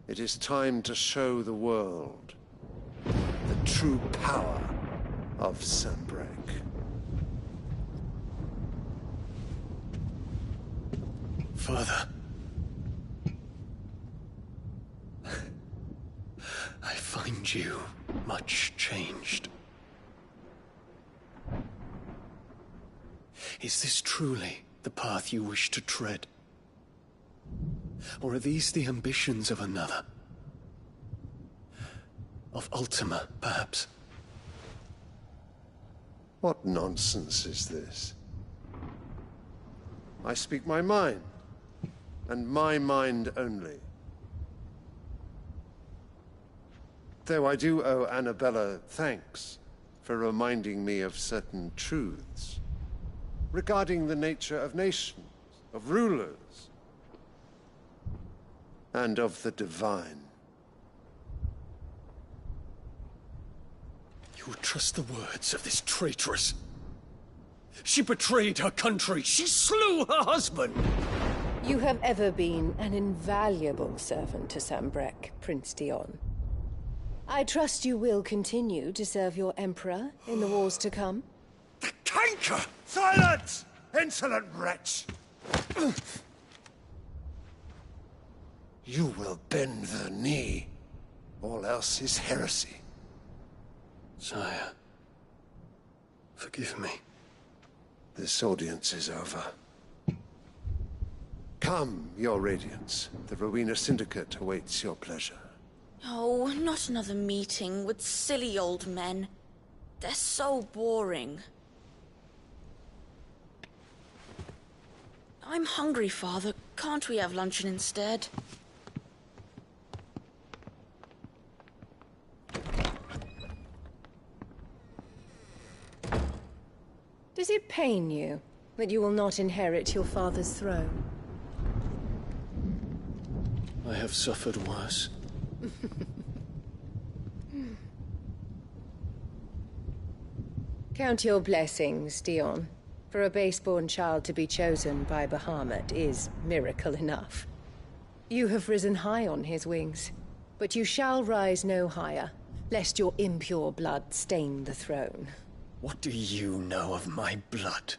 It is time to show the world the true power of Sanbreque. Father. I find you much changed. Is this truly the path you wish to tread? Or are these the ambitions of another? Of Ultima, perhaps? What nonsense is this? I speak my mind, and my mind only. Though I do owe Annabella thanks for reminding me of certain truths regarding the nature of nations, of rulers, and of the divine. You would trust the words of this traitress? She betrayed her country! She slew her husband! You have ever been an invaluable servant to Sanbreque, Prince Dion. I trust you will continue to serve your Emperor in the wars to come. The canker! Silence! Insolent wretch! You will bend the knee. All else is heresy. Sire, forgive me. This audience is over. Come, your Radiance. The Rowena Syndicate awaits your pleasure. Oh, not another meeting with silly old men. They're so boring. I'm hungry, Father. Can't we have luncheon instead? Does it pain you that you will not inherit your father's throne? I have suffered worse. Count your blessings, Dion. For a base-born child to be chosen by Bahamut is miracle enough. You have risen high on his wings, but you shall rise no higher, lest your impure blood stain the throne. What do you know of my blood?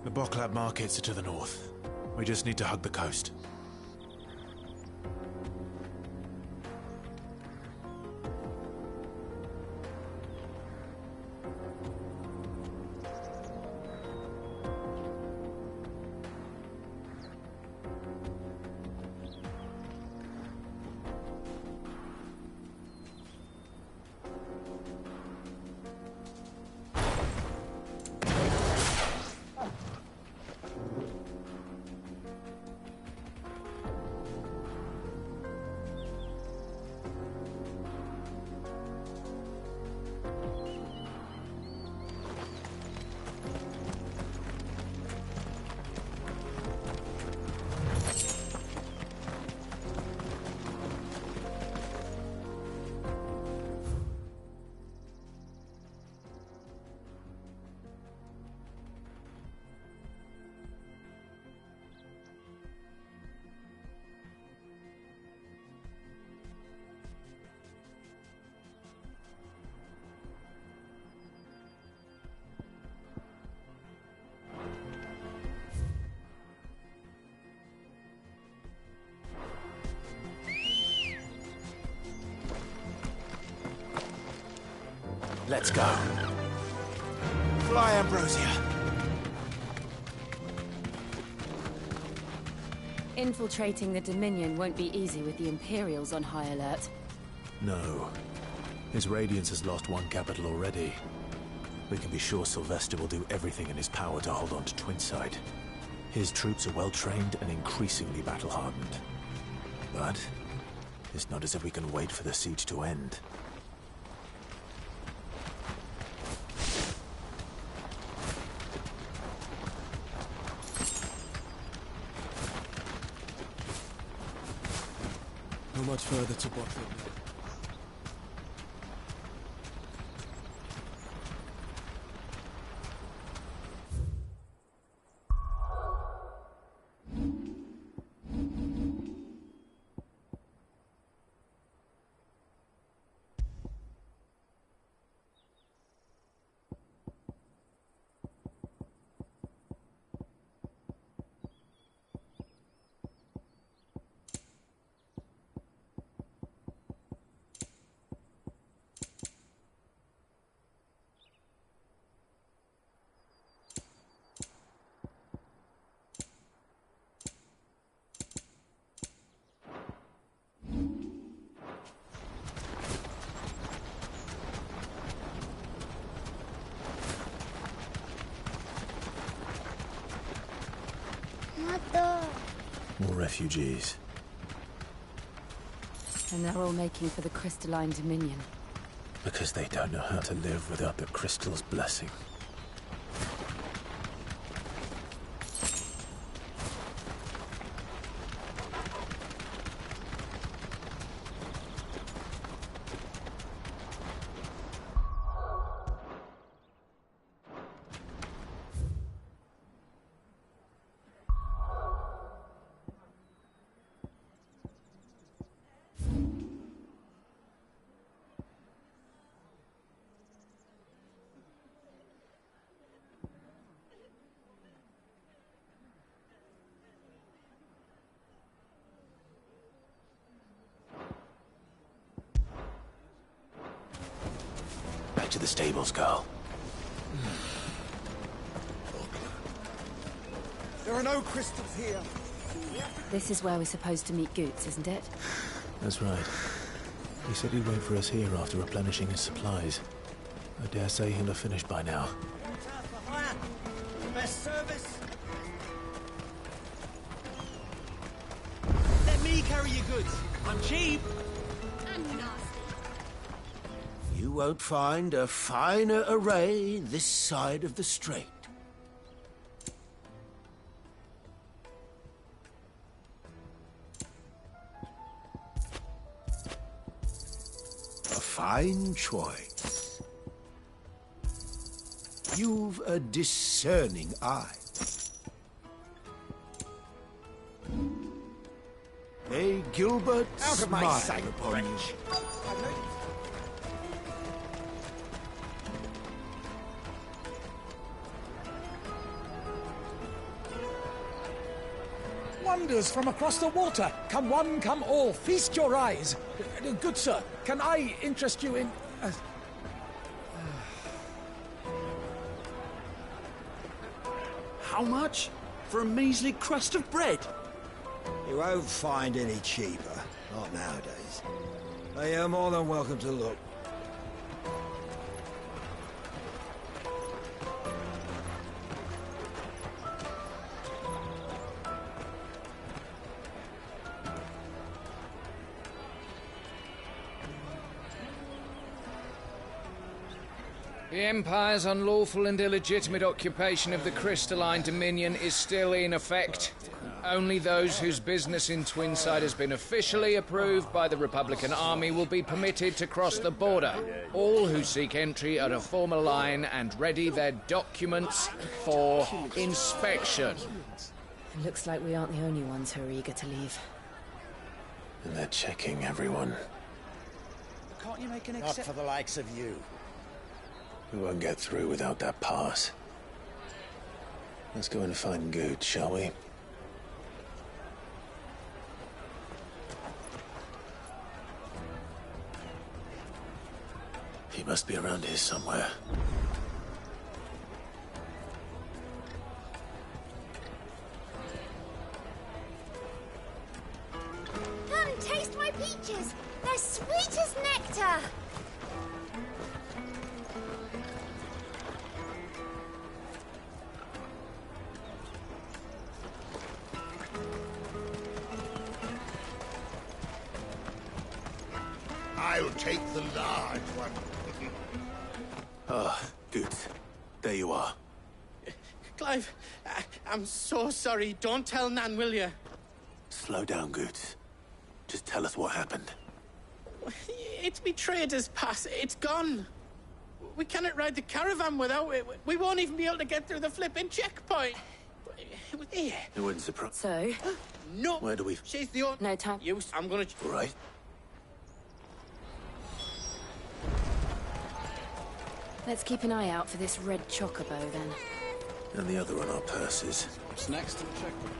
The Boklab markets are to the north. We just need to hug the coast. Let's go. Fly, Ambrosia. Infiltrating the Dominion won't be easy with the Imperials on high alert. No. His Radiance has lost one capital already. We can be sure Sylvester will do everything in his power to hold on to Twinside. His troops are well-trained and increasingly battle-hardened. But it's not as if we can wait for the siege to end. Not much further to Botwood now. More refugees. And they're all making for the crystalline dominion. Because they don't know how to live without the crystal's blessing. Back to the stables, girl. There are no crystals here. This is where we're supposed to meet Goots, isn't it? That's right. He said he'd wait for us here after replenishing his supplies. I dare say he'll have finished by now. Best service. Let me carry your goods. I'm cheap. You won't find a finer array this side of the strait. A fine choice. You've a discerning eye. A Gilbert Out of my smile sight, upon you. Wonders from across the water. Come one, come all. Feast your eyes. Good sir, can I interest you in... How much? For a measly crust of bread? You won't find any cheaper. Not nowadays. But you're more than welcome to look. The Empire's unlawful and illegitimate occupation of the crystalline dominion is still in effect. Only those whose business in Twinside has been officially approved by the Republican Army will be permitted to cross the border. All who seek entry are to form a line and ready their documents for inspection. It looks like we aren't the only ones who are eager to leave. And they're checking everyone. Can't you make an exception? Not for the likes of you. We won't get through without that pass. Let's go and find Good, shall we? He must be around here somewhere. Come, taste my peaches! They're sweet as nectar! I'll take the large one. Ah, good. There you are. Clive, I'm so sorry. Don't tell Nan, will you? Slow down, Goots. Just tell us what happened. It's me trader's pass. It's gone. We cannot ride the caravan without it. We won't even be able to get through the flipping checkpoint. It was here. It wouldn't surprise. So? No. Where do we... She's the only... No time. I'm gonna... All right. Let's keep an eye out for this red chocobo, then. And the other on our purses. What's next to the checkpoint?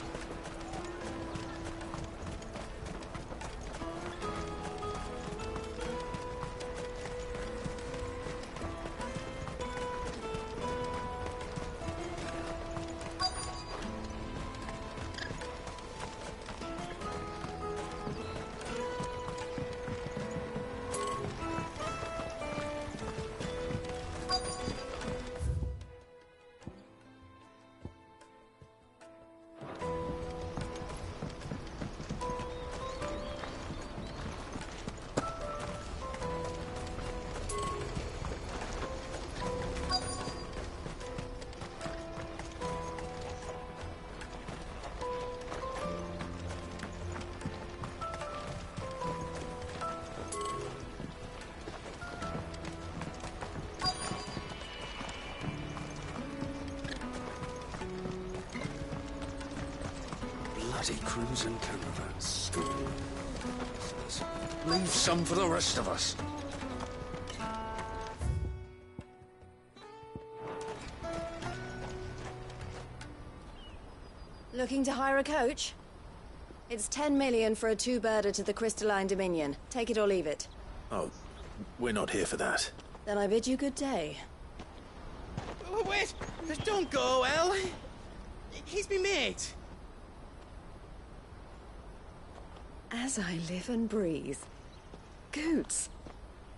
Bloody crews and caravans. Leave some for the rest of us. Looking to hire a coach? It's 10 million for a two-birder to the Crystalline Dominion. Take it or leave it. Oh, we're not here for that. Then I bid you good day. Wait! Don't go, El. He's me mate. As I live and breathe. Goots,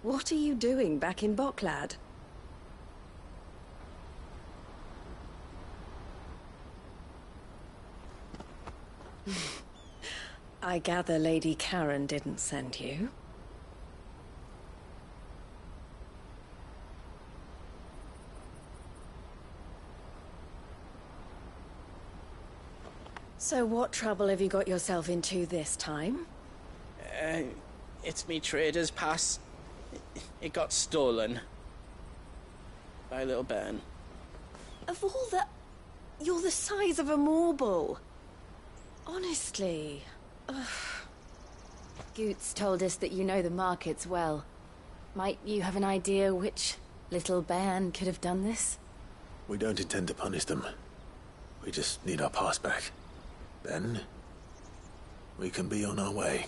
what are you doing back in Bocklad? I gather Lady Karen didn't send you. So what trouble have you got yourself into this time? It's me trader's pass. It got stolen. By little Ben. Of all the... You're the size of a marble. Honestly. Ugh. Goots told us that you know the markets well. Might you have an idea which little band could have done this? We don't intend to punish them. We just need our pass back. Then, we can be on our way.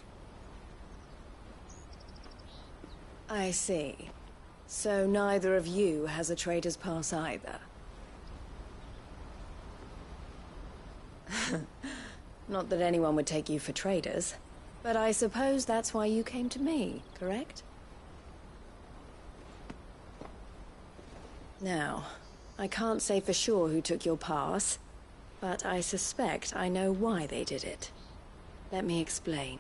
I see. So neither of you has a trader's pass either. Not that anyone would take you for traders, but I suppose that's why you came to me, correct? Now, I can't say for sure who took your pass, but I suspect I know why they did it. Let me explain.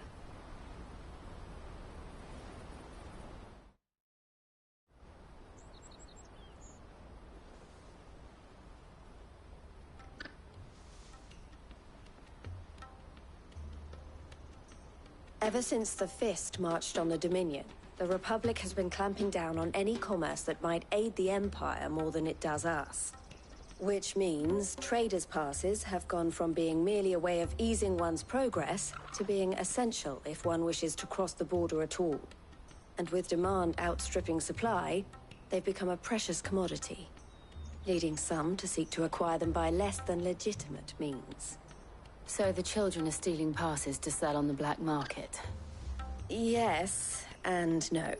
Ever since the Fist marched on the Dominion, the Republic has been clamping down on any commerce that might aid the Empire more than it does us. Which means traders' passes have gone from being merely a way of easing one's progress to being essential if one wishes to cross the border at all. And with demand outstripping supply, they've become a precious commodity, leading some to seek to acquire them by less than legitimate means. So the children are stealing passes to sell on the black market? Yes, and no.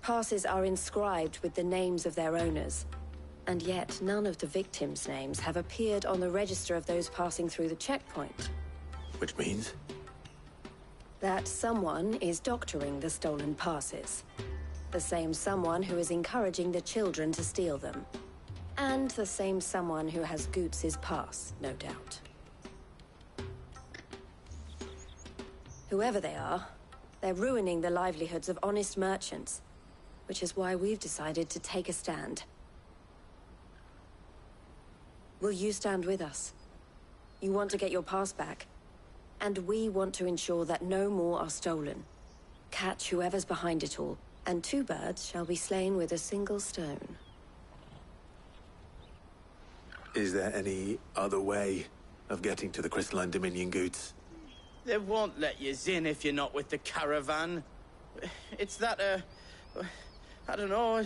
Passes are inscribed with the names of their owners, and yet none of the victims' names have appeared on the register of those passing through the checkpoint. Which means? That someone is doctoring the stolen passes. The same someone who is encouraging the children to steal them. And the same someone who has Goots' pass, no doubt. Whoever they are, they're ruining the livelihoods of honest merchants, which is why we've decided to take a stand. Will you stand with us? You want to get your pass back, And we want to ensure that no more are stolen. Catch whoever's behind it all, and 2 birds shall be slain with a single stone. Is there any other way of getting to the Crystalline Dominion goods? They won't let you in if you're not with the caravan. It's that, I don't know,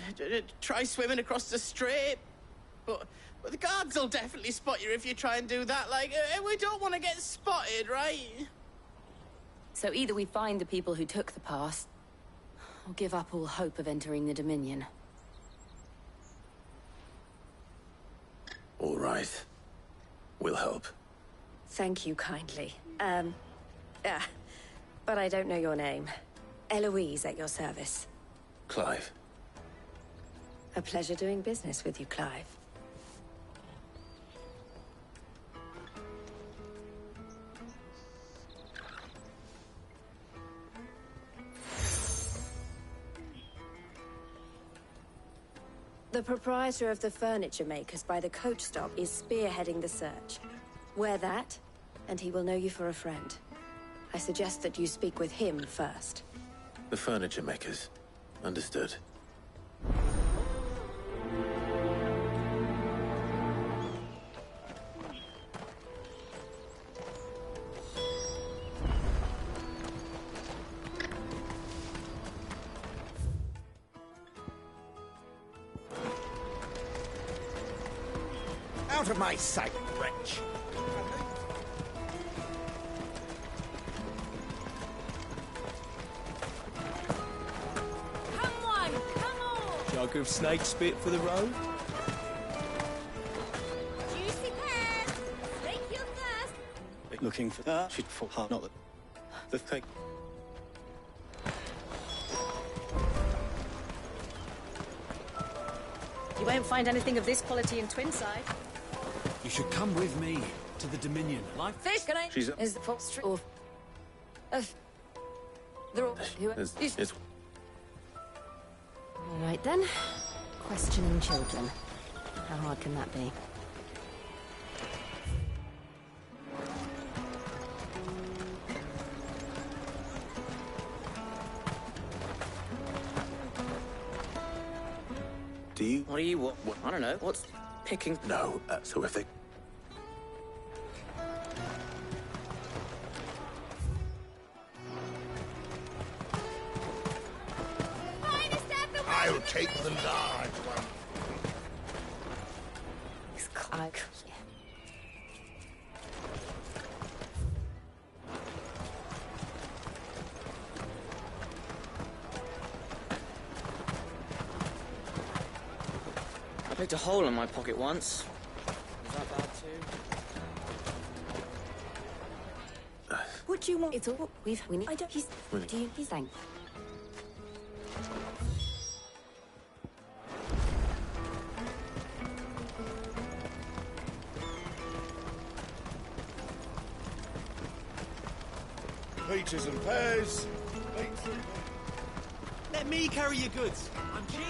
try swimming across the strait. But the guards will definitely spot you if you try and do that. Like, we don't want to get spotted, right? So either we find the people who took the pass, or give up all hope of entering the Dominion. All right. We'll help. Thank you kindly. But I don't know your name. Eloise at your service. Clive. A pleasure doing business with you, Clive. The proprietor of the furniture makers by the coach stop is spearheading the search. Wear that, and he will know you for a friend. I suggest that you speak with him first. The furniture makers. Understood. Out of my sight, wretch! Come on, come on! Jug of snake spit for the road? Juicy pears! Slake your thirst! Looking for that? She'd fall hard, not the thing. You won't find anything of this quality in Twinside. You should come with me to the Dominion. Fish, can I? She's Is the fox or they're all who It's All right then. Questioning children. How hard can that be? Do you? What do you want? I don't know. What's picking? No, so if they... I'll take the large one. It's Clive. I picked a hole in my pocket once. Was that bad too? What do you want? It's all we need. I don't. He's. Winnie. Do you? He's thank. Peaches and pears. Let me carry your goods. I'm cheap.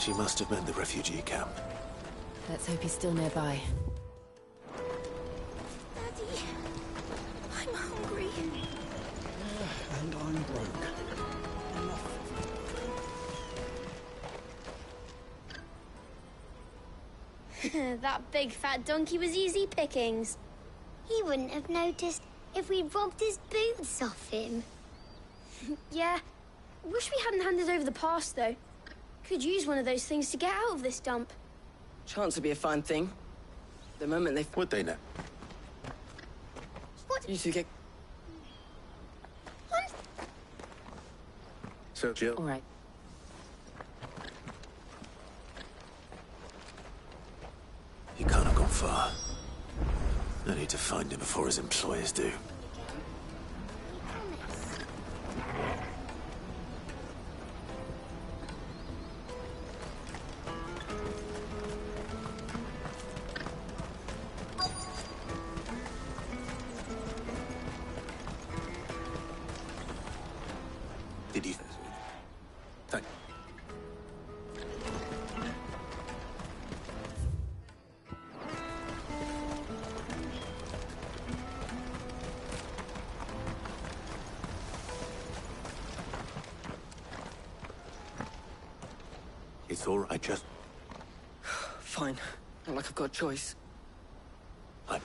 She must have meant the refugee camp. Let's hope he's still nearby. Daddy, I'm hungry. And I'm broke. That big fat donkey was easy pickings. He wouldn't have noticed if we'd robbed his boots off him. Yeah. Wish we hadn't handed over the pass, though. Could use one of those things to get out of this dump. Chance would be a fine thing. The moment they... Would they now? What? You two get... So, Jill... All right. He can't have gone far. I need to find him before his employers do. Did you... Thank... It's all right, just... Fine. Not like I've got a choice. What?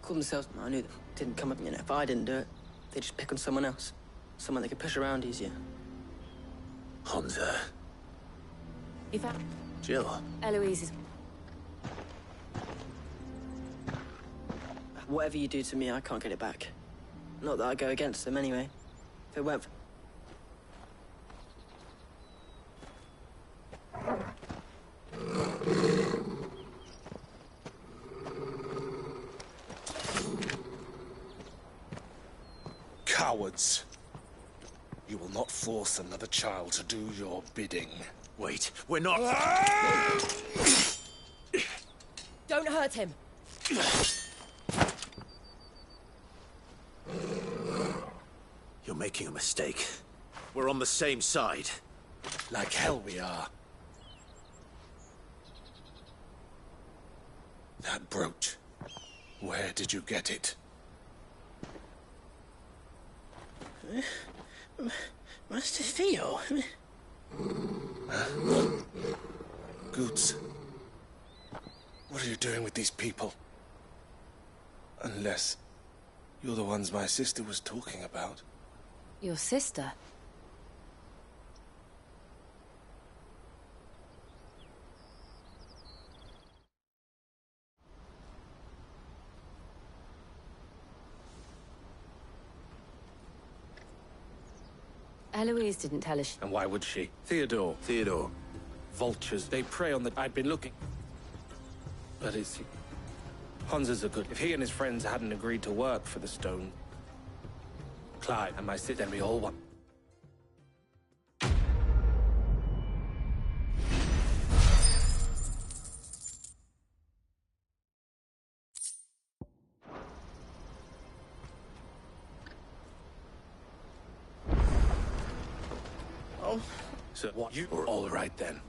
Call themselves... I knew they didn't come up, you know. If I didn't do it, they'd just pick on someone else. Someone they could push around easier. Hansa. You found... Jill. Eloise is... Whatever you do to me, I can't get it back. Not that I go against them anyway. If it weren't for... Cowards. You will not force another child to do your bidding. Wait, we're not... Don't hurt him. You're making a mistake. We're on the same side. Like hell we are. That brooch. Where did you get it? Master Theo? Goots. What are you doing with these people? Unless you're the ones my sister was talking about. Your sister? Eloise didn't tell us. And why would she? Theodore. Theodore. Vultures, they prey on the... I'd been looking. But it's... Hansa's are good. If he and his friends hadn't agreed to work for the stone, Clive and my sister, then we all won. Oh. So what you were all right then.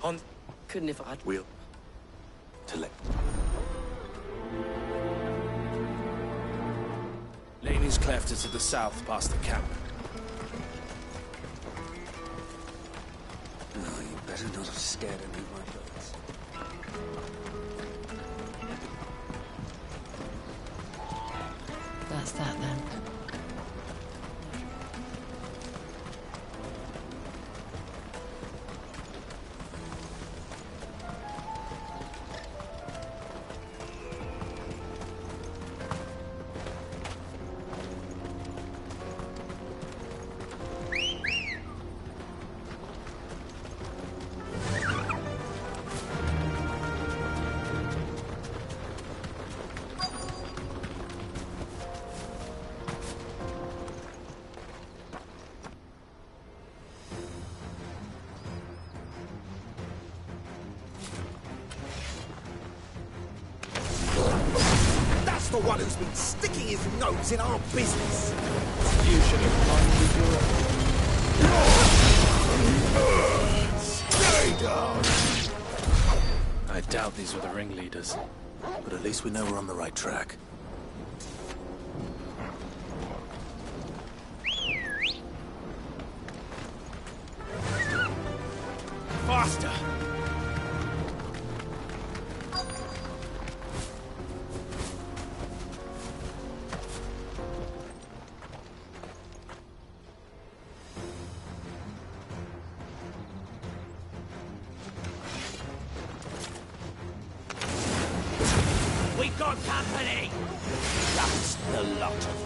Hans... Couldn't if I'd... We'll... To let... Laney's cleft is to the south, past the camp. No, you better not have scared any of my birds. That's that then. The one who's been sticking his nose in our business. You should have Stay down! I doubt these were the ringleaders. But at least we know we're on the right track. Faster! We got company! That's the lot of them.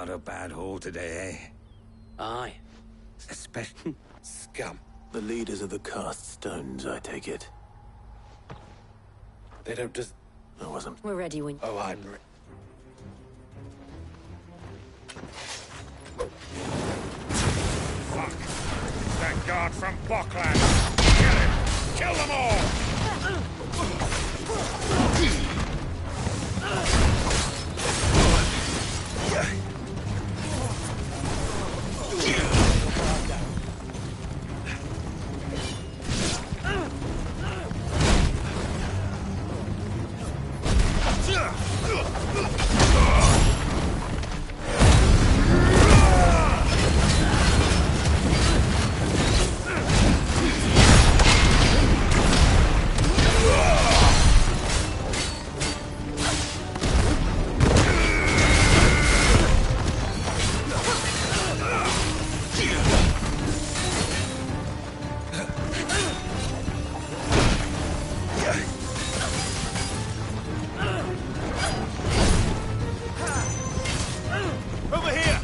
Not a bad haul today, eh? Aye. Especially scum. The leaders of the cast stones, I take it. They don't just... I wasn't. We're ready when... Oh, I'm ready. Fuck! That guard from Bockland! Kill him! Kill them all! Over here!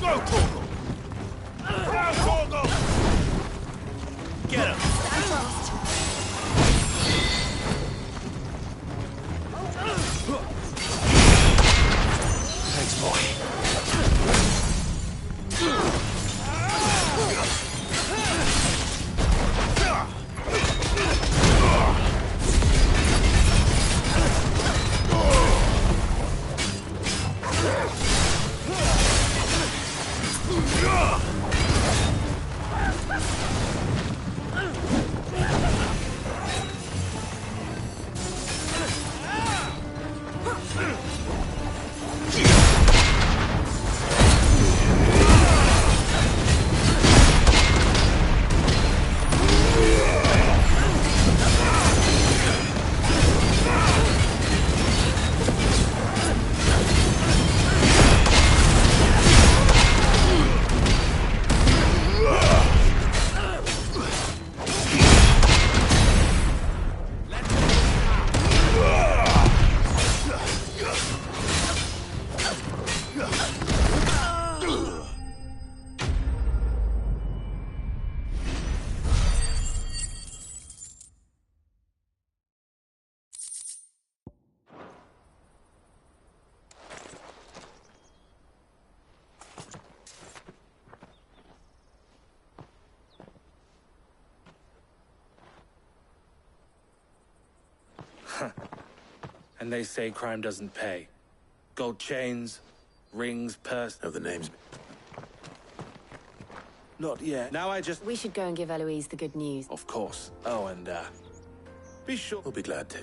Go, Torgal! Down, Torgal! Get him! Stand fast. Thanks, boy. And they say crime doesn't pay. Gold chains, rings, purse... Have the names... Not yet. Now I just... We should go and give Eloise the good news. Of course. Oh, and, be sure... We'll be glad to.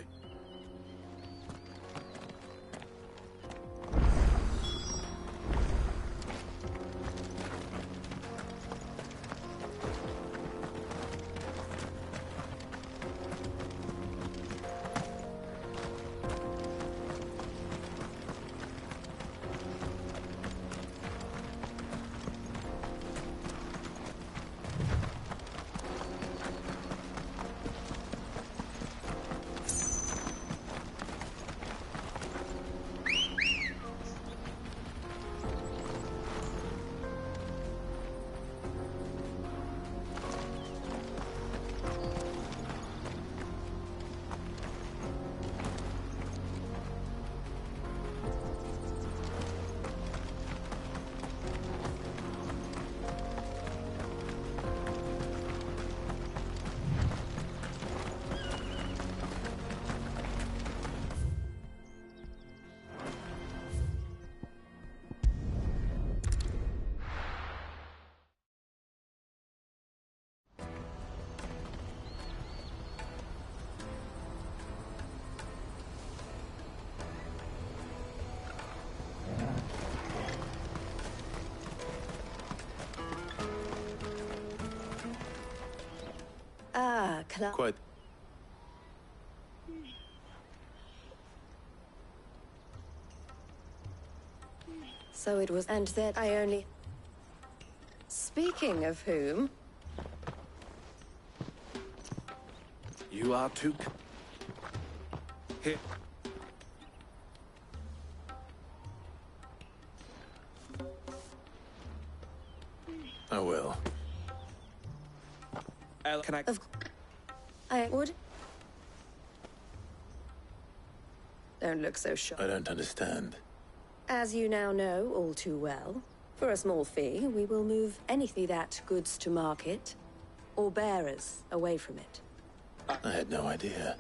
Quite. So it was, and that I only... Speaking of whom... You are too... Here. I will. Can I... I would. Don't look so shocked. I don't understand. As you now know all too well, for a small fee, we will move anything that goods to market, or bearers away from it. I had no idea.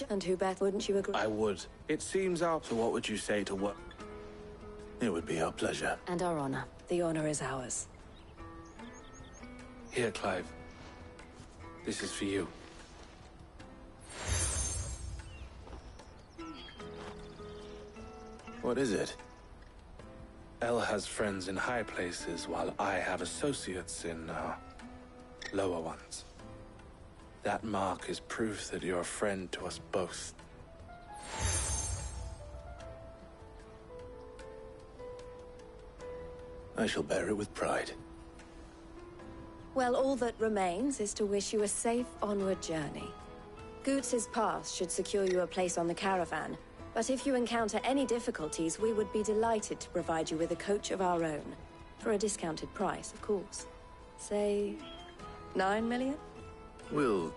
And who, Beth, wouldn't you agree? I would. It seems our... So what would you say to what? It would be our pleasure. And our honor. The honor is ours. Here, Clive. This is for you. What is it? Elle has friends in high places, while I have associates in, lower ones. That mark is proof that you're a friend to us both. I shall bear it with pride. Well, all that remains is to wish you a safe onward journey. Goots's pass should secure you a place on the caravan, but if you encounter any difficulties, we would be delighted to provide you with a coach of our own. For a discounted price, of course. Say, 9 million? We'll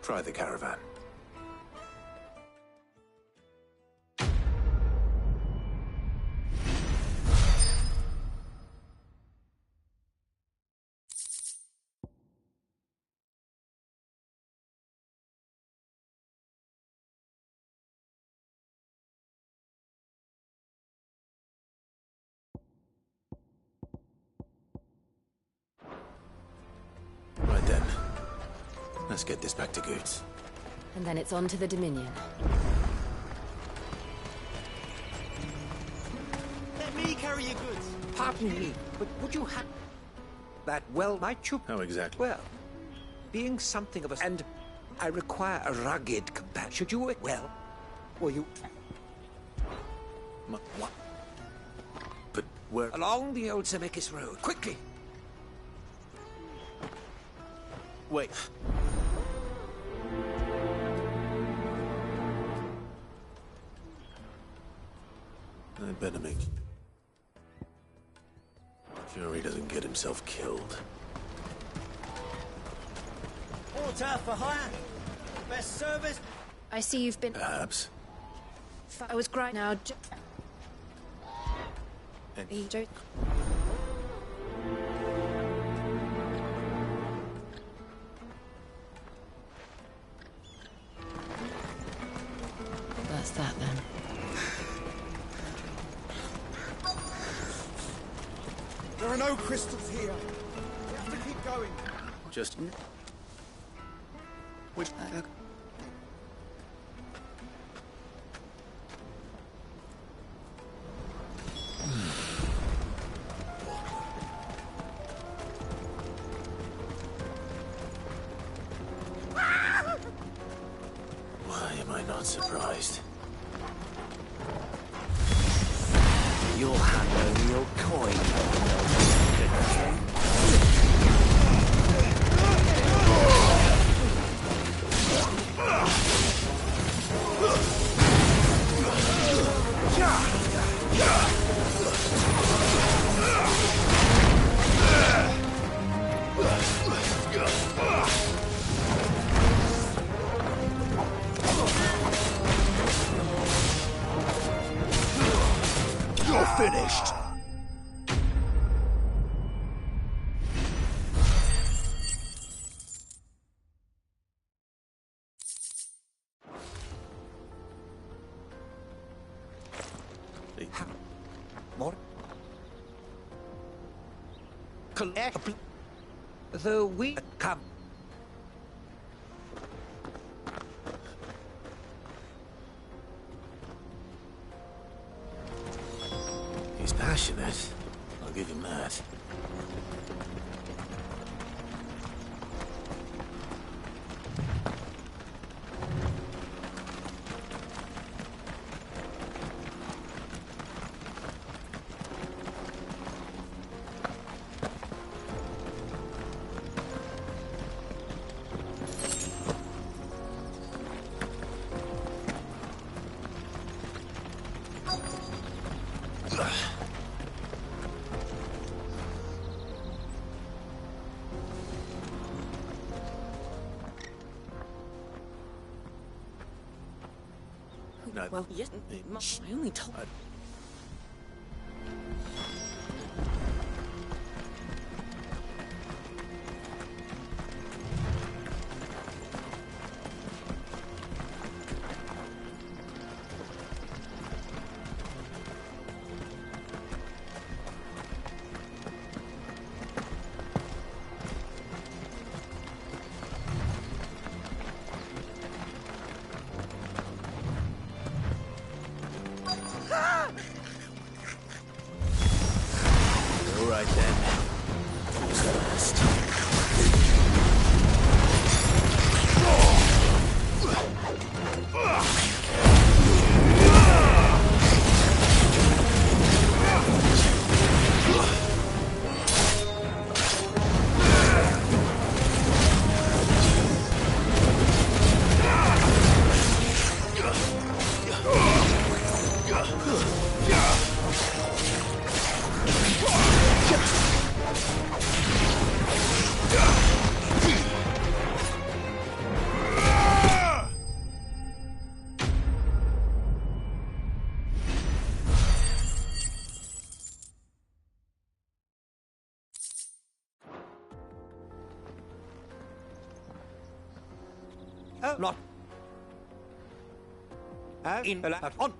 try the caravan. Right then. Let's get this back to Goots. And then it's on to the Dominion. Let me carry your goods. Pardon me, but would you have that? Well, might you? How exactly? Well, being something of a... And I require a rugged companion. Should you... Well, or you... What? But where... Along the old Zemeckis Road. Quickly! Wait. I'd better make sure he doesn't get himself killed. Water for hire. Best service. I see you've been... Perhaps. I was great now. You don't... That's that then. There are no crystals here. We have to keep going. Just... Which... Why am I not surprised? You'll hand over your coin. You're finished! More? Though we come. He's passionate. I'll give him that. No. Well, yes, I only told... All right then. Who's first? Not. In on.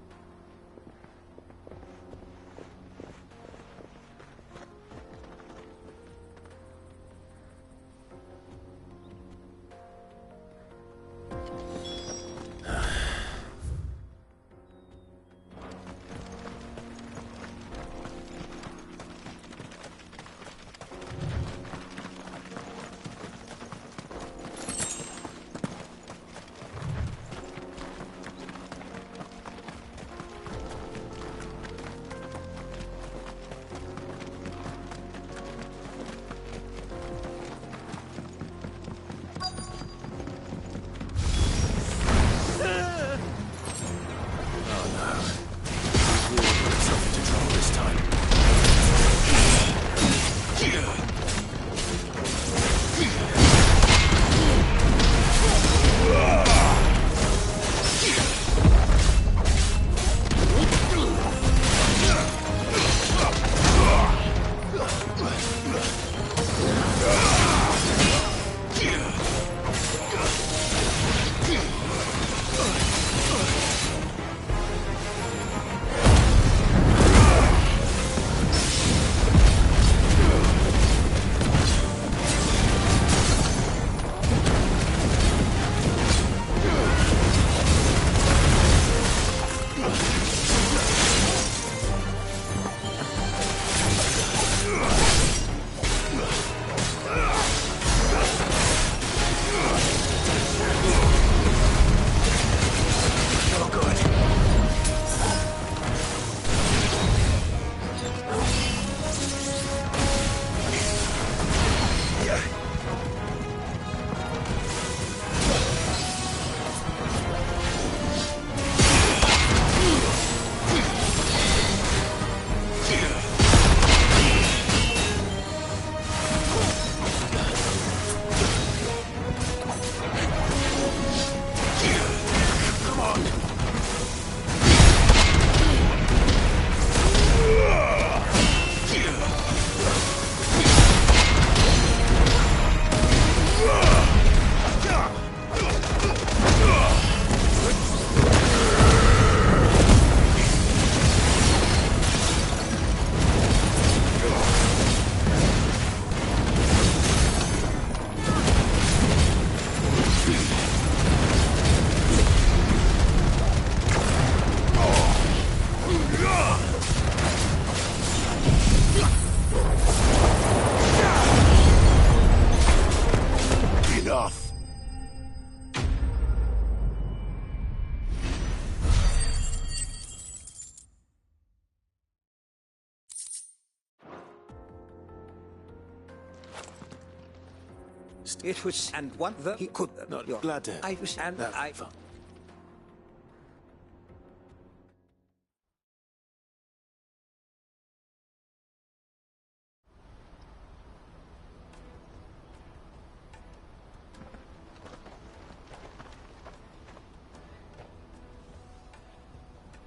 It was and one the he could not glad to. I was and No, I. fine.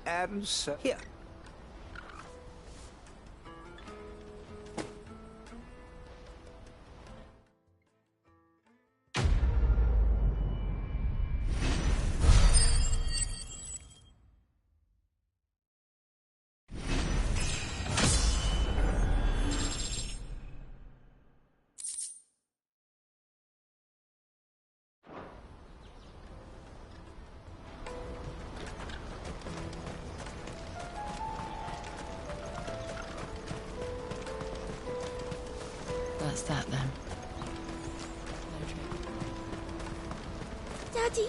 answer. Here. That's that then. Daddy!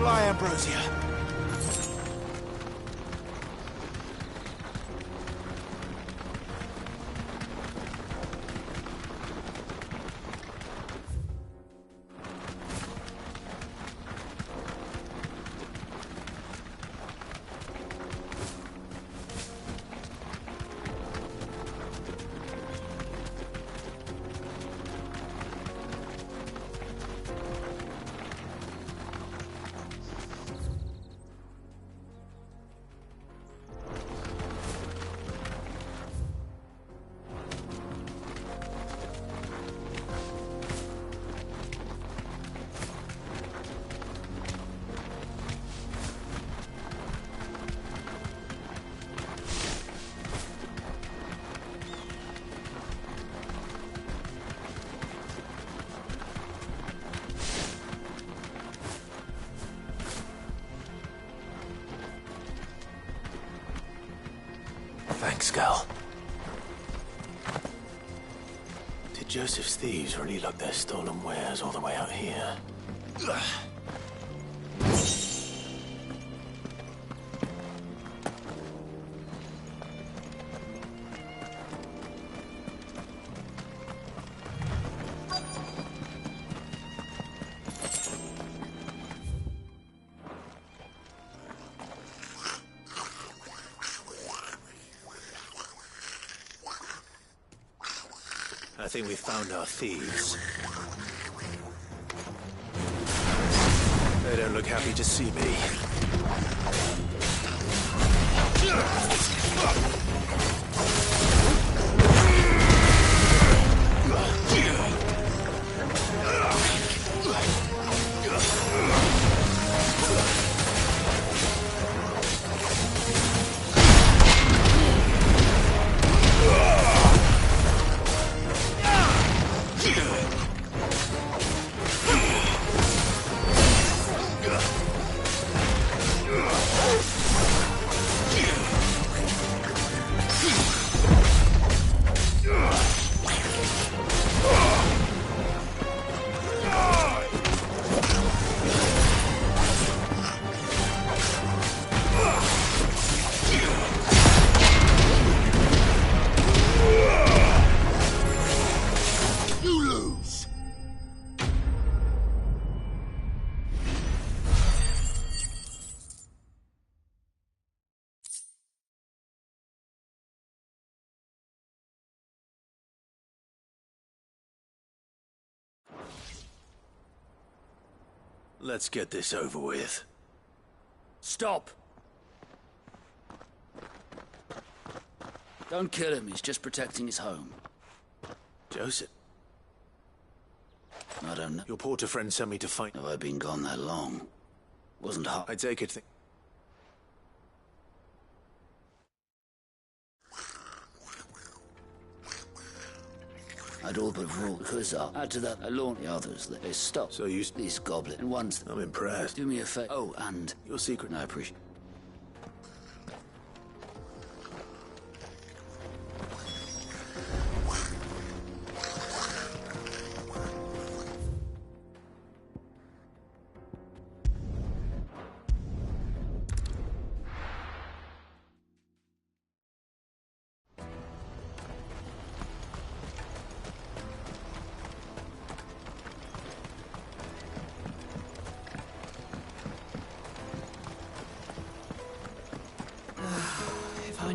Fly, Ambrosia. Thanks, Gal. Did Joseph's thieves really lug their stolen wares all the way out here? I think we found our thieves. They don't look happy to see me. Let's get this over with. Stop! Don't kill him, he's just protecting his home. Joseph? I don't know. Your porter friend sent me to find... Have I been gone that long? Wasn't hard. I take it... I'd all but rule because add to that alone the others that they stop. So you... This goblin and one's... I'm impressed. Do me a favor. Oh, and... Your secret. I appreciate...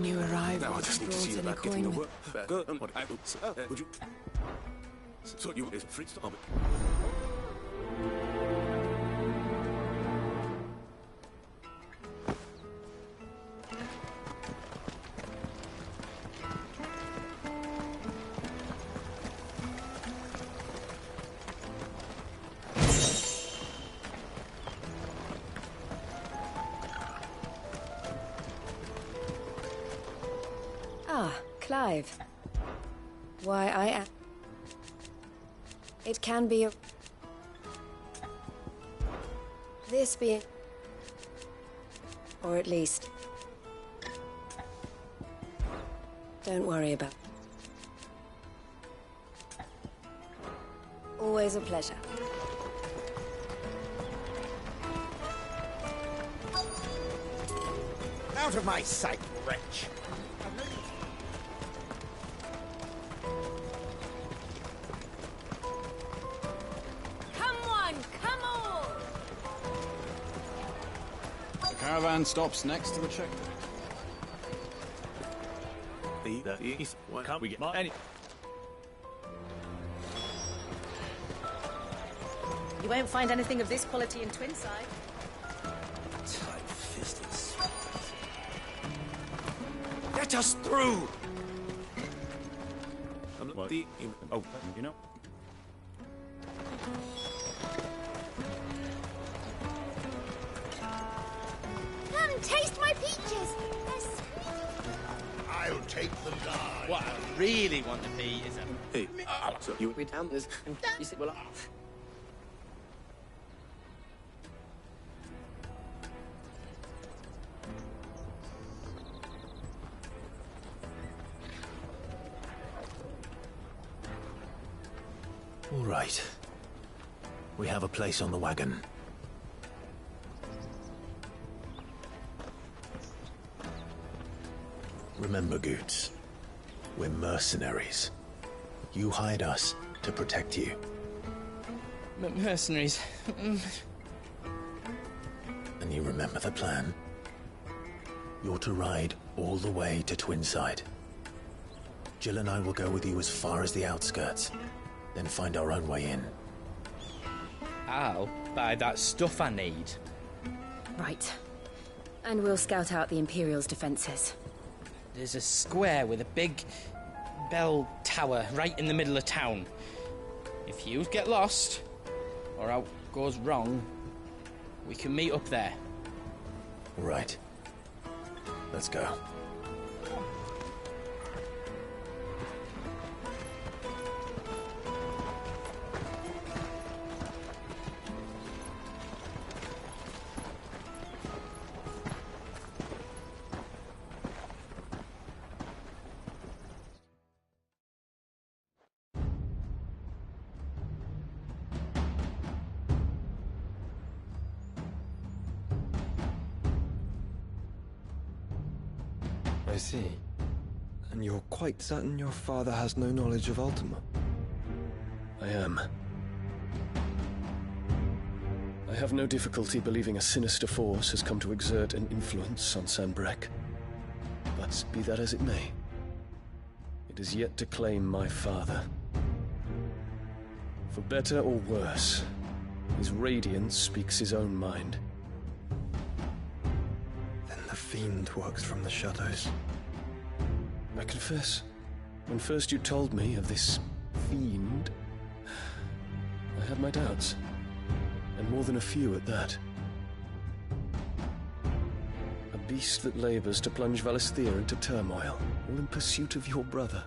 you arrived, Now I just need to see about getting the work. Good. Would you? So you is free stop it. Ah, Clive. Why, I am... It can be a... This being... Or at least... Don't worry about... Always a pleasure. Out of my sight, wretch! The caravan stops next to the checkpoint. Why can't we get any? You won't find anything of this quality in Twinside. Tight-fisted. Let us through! Oh, you know. Come, taste my peaches. They're sweet. I'll take the guard. What I really want to be is a... Hey, so you... We down this. You see, well, All right. We have a place on the wagon. Remember, Goots, we're mercenaries. You hired us to protect you. Mercenaries. And you remember the plan? You're to ride all the way to Twinside. Jill and I will go with you as far as the outskirts, then find our own way in. I'll buy that stuff I need. Right. And we'll scout out the Imperial's defenses. There's a square with a big bell tower right in the middle of town. If you get lost, or out goes wrong, we can meet up there. Right. Let's go. I see. And you're quite certain your father has no knowledge of Ultima? I am. I have no difficulty believing a sinister force has come to exert an influence on Sanbreque. But be that as it may, it is yet to claim my father. For better or worse, his radiance speaks his own mind. Then the Fiend works from the shadows. I confess, when first you told me of this Fiend, I had my doubts. And more than a few at that. A beast that labors to plunge Valisthea into turmoil, all in pursuit of your brother.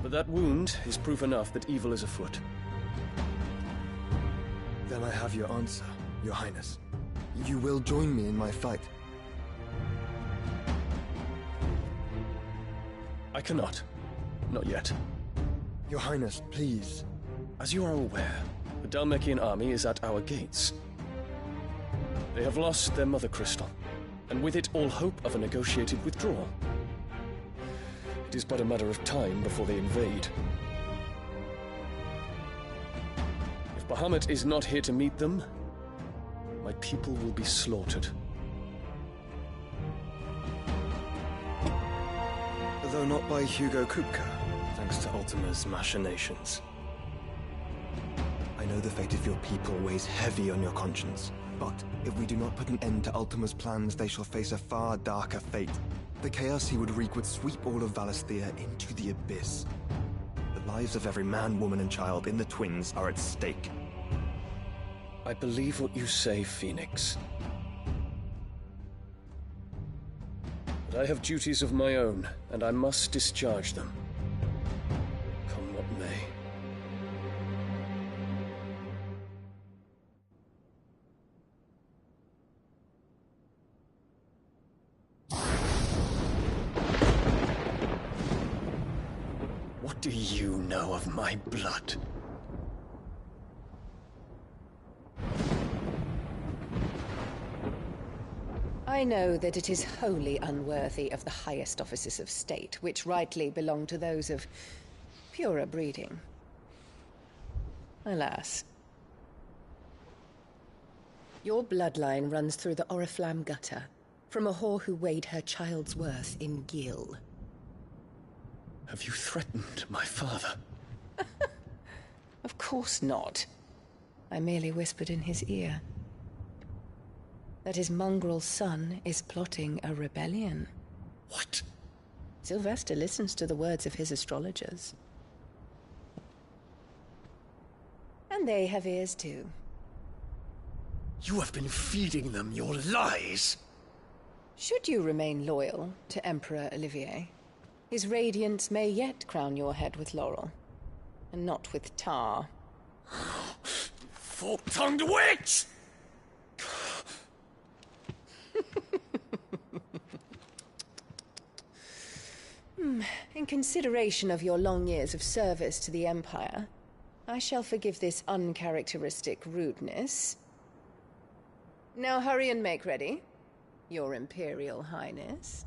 But that wound is proof enough that evil is afoot. Then I have your answer, Your Highness. You will join me in my fight. I cannot. Not yet. Your Highness, please. As you are aware, the Dhalmekian army is at our gates. They have lost their mother crystal, and with it all hope of a negotiated withdrawal. It is but a matter of time before they invade. If Bahamut is not here to meet them, my people will be slaughtered. Though not by Hugo Kupka. Thanks to Ultima's machinations. I know the fate of your people weighs heavy on your conscience, but if we do not put an end to Ultima's plans, they shall face a far darker fate. The chaos he would wreak would sweep all of Valisthea into the abyss. The lives of every man, woman, and child in the Twins are at stake. I believe what you say, Phoenix. But I have duties of my own, and I must discharge them. Come what may. What do you know of my blood? I know that it is wholly unworthy of the highest offices of state, which rightly belong to those of purer breeding. Alas. Your bloodline runs through the Oriflamme gutter, from a whore who weighed her child's worth in gill. Have you threatened my father? Of course not. I merely whispered in his ear that his mongrel son is plotting a rebellion. What? Sylvester listens to the words of his astrologers. And they have ears too. You have been feeding them your lies! Should you remain loyal to Emperor Olivier, his radiance may yet crown your head with laurel, and not with tar. Fork-tongued witch! In consideration of your long years of service to the Empire, I shall forgive this uncharacteristic rudeness. Now hurry and make ready, Your Imperial Highness.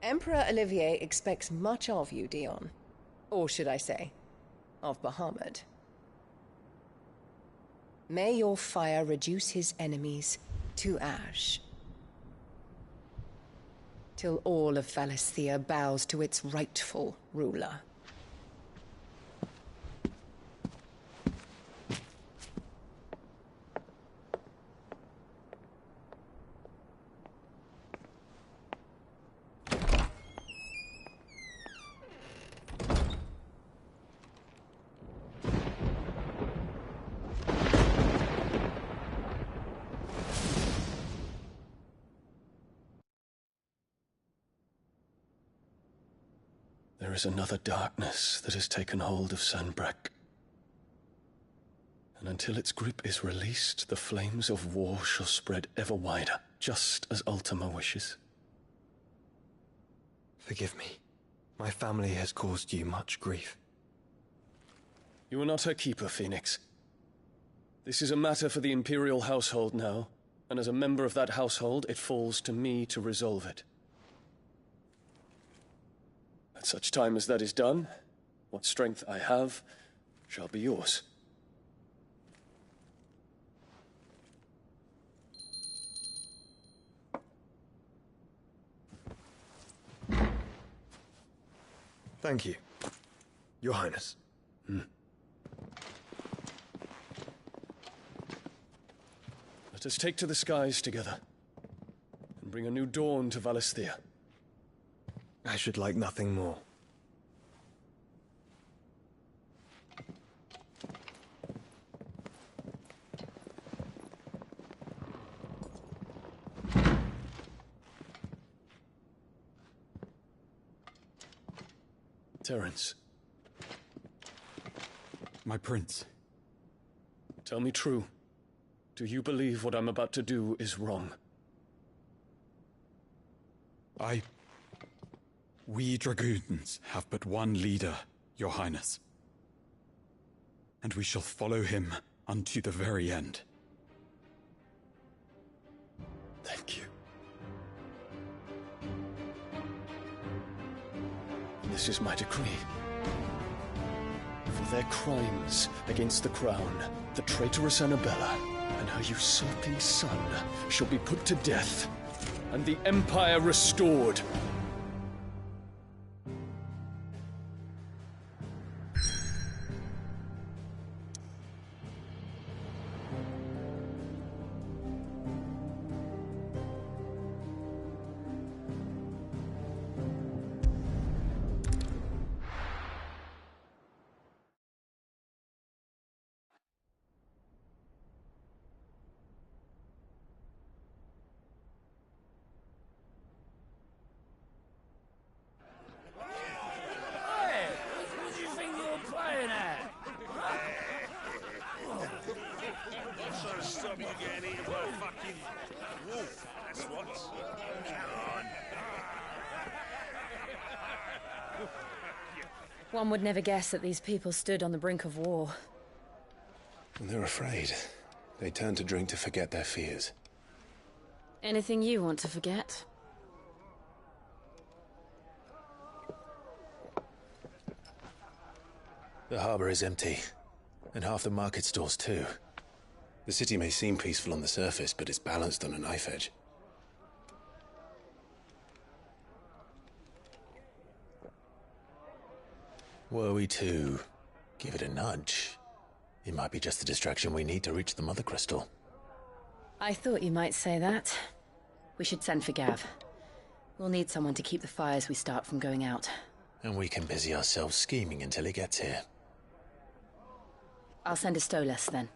Emperor Olivier expects much of you, Dion. Or should I say, of Bahamut. May your fire reduce his enemies to ash, till all of Valisthea bows to its rightful ruler. There is another darkness that has taken hold of Sanbreque. And until its grip is released, the flames of war shall spread ever wider, just as Ultima wishes. Forgive me. My family has caused you much grief. You are not her keeper, Phoenix. This is a matter for the Imperial household now, and as a member of that household, it falls to me to resolve it. At such time as that is done, what strength I have shall be yours. Thank you, Your Highness. Let us take to the skies together, and bring a new dawn to Valisthea. I should like nothing more. Terence. My prince. Tell me true. Do you believe what I'm about to do is wrong? We dragoons have but one leader, Your Highness. And we shall follow him unto the very end. Thank you. This is my decree. For their crimes against the crown, the traitorous Annabella and her usurping son shall be put to death, and the Empire restored. What do you think you're playing at? I'm trying to stop you getting eaten by a fucking wolf. That's what. Come on. One would never guess that these people stood on the brink of war. And they're afraid. They turn to drink to forget their fears. Anything you want to forget? The harbor is empty, and half the market stalls too. The city may seem peaceful on the surface, but it's balanced on a knife edge. Were we to give it a nudge, it might be just the distraction we need to reach the Mother Crystal. I thought you might say that. We should send for Gav. We'll need someone to keep the fires we start from going out. And we can busy ourselves scheming until he gets here. I'll send a Stolas then.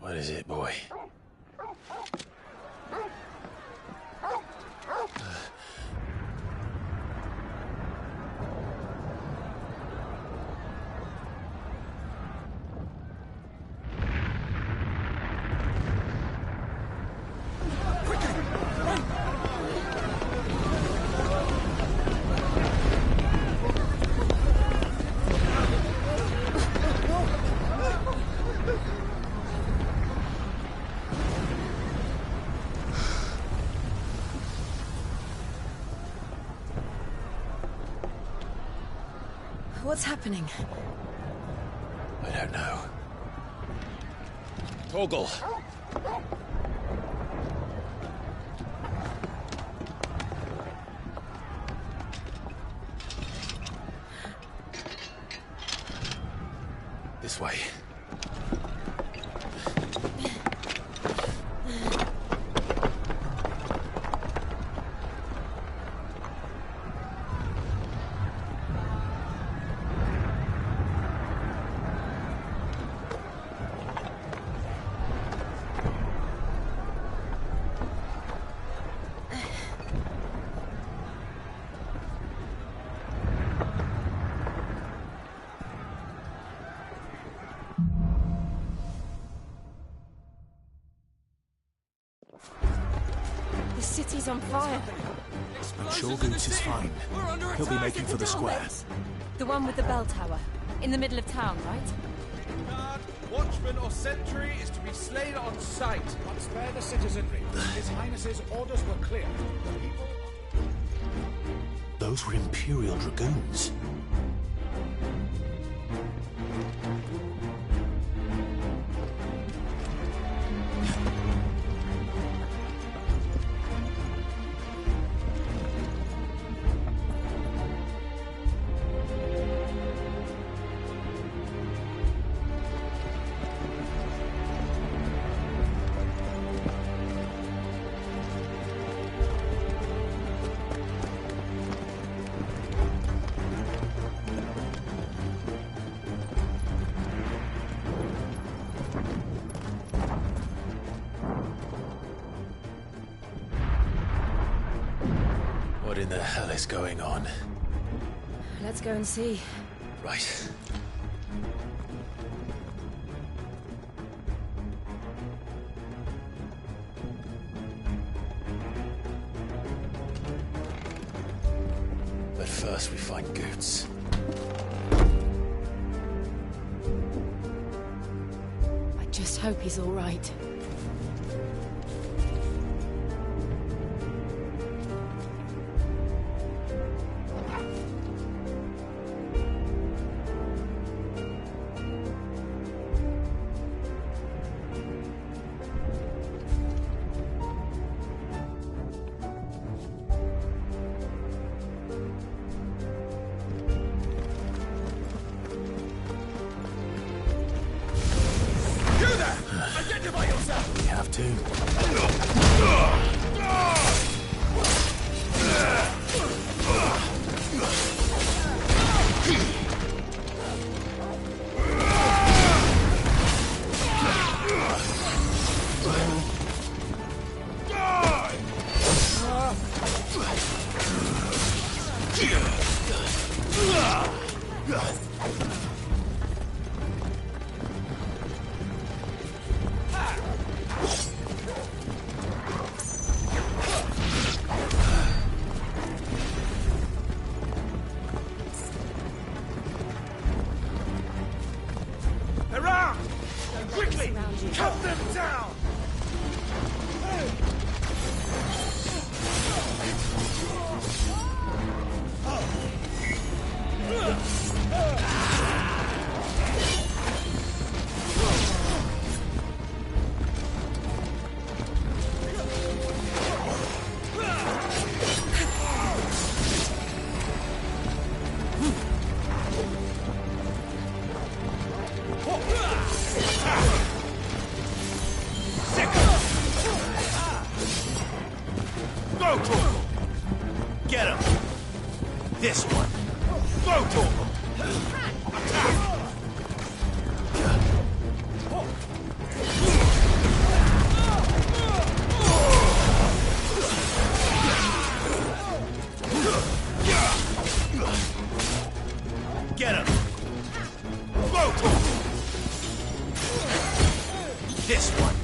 What is it, boy? What's happening? I don't know. Torgal! This way. The city's on fire. I'm sure Goots is fine. He'll be making for the square. The one with the bell tower. In the middle of town, right? Guard, watchman or sentry is to be slain on sight. But spare the citizenry. His Highness's orders were clear. The people... Those were Imperial Dragoons. What in the hell is going on? Let's go and see. Right. first we find Goots. I just hope he's all right. This one. Go, Torgal! Get him! Go, Torgal! This one.